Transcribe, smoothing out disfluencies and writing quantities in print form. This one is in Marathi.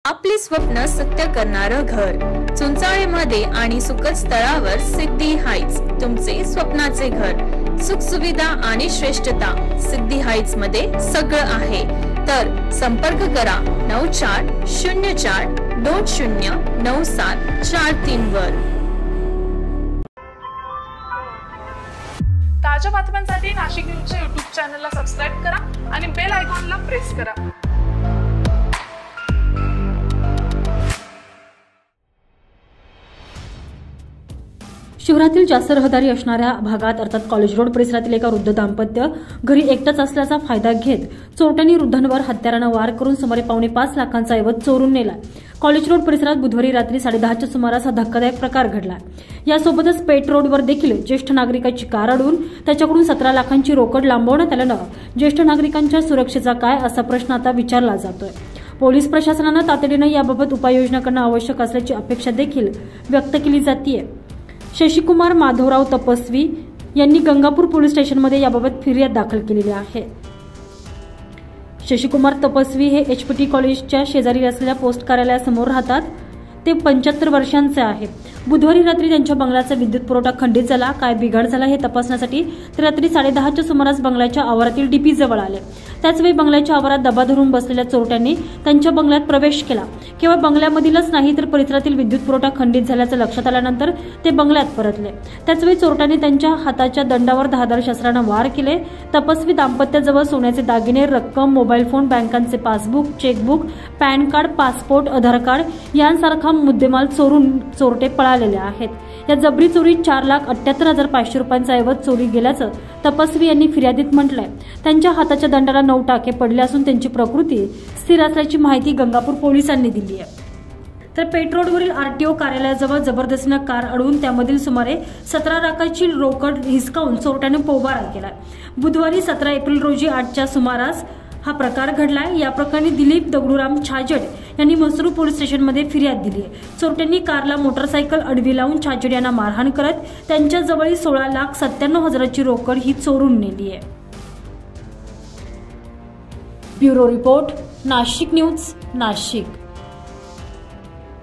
आपले स्वप्न सत्य करणारं घर चुंचाळेमध्ये आणि सुकच तळावर सिद्धी हाइट्स तुमचे स्वप्नाचे घर सुख सुविधा आणि श्रेष्ठता सिद्धी हाइट्स मध्ये सगळं आहे तर संपर्क करा 9404209743 वर। ताज्या बातम्यांसाठी नाशिक न्यूजच्या YouTube चॅनलला सबस्क्राइब करा आणि बेल आयकॉनला प्रेस करा। शहरातील जास्त रहदारी असणाऱ्या भागात अर्थात कॉलेज रोड परिसरातील एका वृद्ध दाम्पत्य घरी एकटंच असल्याचा फायदा घेत चोरट्यांनी वृद्धांवर हत्यारानं वार करून सुमारे 5.25 लाखांचा ऐवज चोरून नेला। कॉलेज रोड परिसरात बुधवारी रात्री 10:30च्या सुमारास हा धक्कादायक प्रकार घडला। यासोबतच पेठ रोडवर देखील ज्येष्ठ नागरिकाची कार अडवून त्याच्याकडून 17 लाखांची रोकड लांबवण्यात आल्यानं ज्येष्ठ नागरिकांच्या सुरक्षेचा काय असा प्रश्न आता विचारला जातोय। पोलीस प्रशासनानं तातडीनं याबाबत उपाययोजना करणं आवश्यक असल्याची अपेक्षा देखील व्यक्त केली जातीये। शशिकुमार माधवराव तपस्वी यांनी गंगापूर पोलीस स्टेशनमध्ये याबाबत फिर्याद दाखल केलेली आहे। शशिकुमार तपस्वी हे एचपीटी कॉलेजच्या शेजारी असलेल्या पोस्ट कार्यालयासमोर राहतात। ते 75 वर्षांचे आहेत। बुधवारी रात्री त्यांच्या बंगल्याचा विद्युत पुरवठा खंडित झाला। काय बिघाड झाला हे तपासण्यासाठी ते रात्री 10:30च्या सुमारास बंगल्याच्या आवारातील डीपी जवळ आले। त्याचवेळी बंगल्याच्या आवारात दबा धरून बसलेल्या चोरट्यांनी त्यांच्या बंगल्यात प्रवेश केला। केवळ बंगल्यामधीलच नाही तर परिसरातील विद्युत पुरवठा खंडित झाल्याचं लक्षात आल्यानंतर ते बंगल्यात परतले। त्याचवेळी चोरट्यांनी त्यांच्या हाताच्या दंडावर धारदार शस्त्रानं वार केले। तपस्वी दाम्पत्याजवळ सोन्याचे दागिने, रक्कम, मोबाईल फोन, बँकांचे passbook, chequebook, PAN card, passport, Aadhaar card यांसारखा मुद्देमाल चोरून चोरटे पळालेले आहेत। या जबरी चोरीत 4,78,500 रुपयांचा ऐवज चोरी गेल्याचं तपस्वी यांनी फिर्यादीत म्हटलंय। त्यांच्या हाताच्या दंडाला 9 टाके पडले असून त्यांची प्रकृती स्थिर असल्याची माहिती गंगापूर पोलिसांनी दिली आहे। तर पेठ रोडवरील आरटीओ कार्यालयाजवळ जबरदस्तीनं कार अडवून त्यामधील सुमारे 17 लाखांची रोकड हिसकावून चोरट्याने पोबारा केला। बुधवारी 17 एप्रिल रोजी 8च्या सुमारास हा प्रकार घडलाय। या प्रकरणी दिलीप दगडूराम छाजड यांनी मसरूळ पोलीस स्टेशनमध्ये फिर्याद दिली आहे। चोरट्यांनी कारला मोटरसायकल अडवी लावून छाजड यांना मारहाण करत त्यांच्याजवळ 16,97,000ची रोकड ही चोरून नेली आहे। Bureau report, Nashik news, Nashik.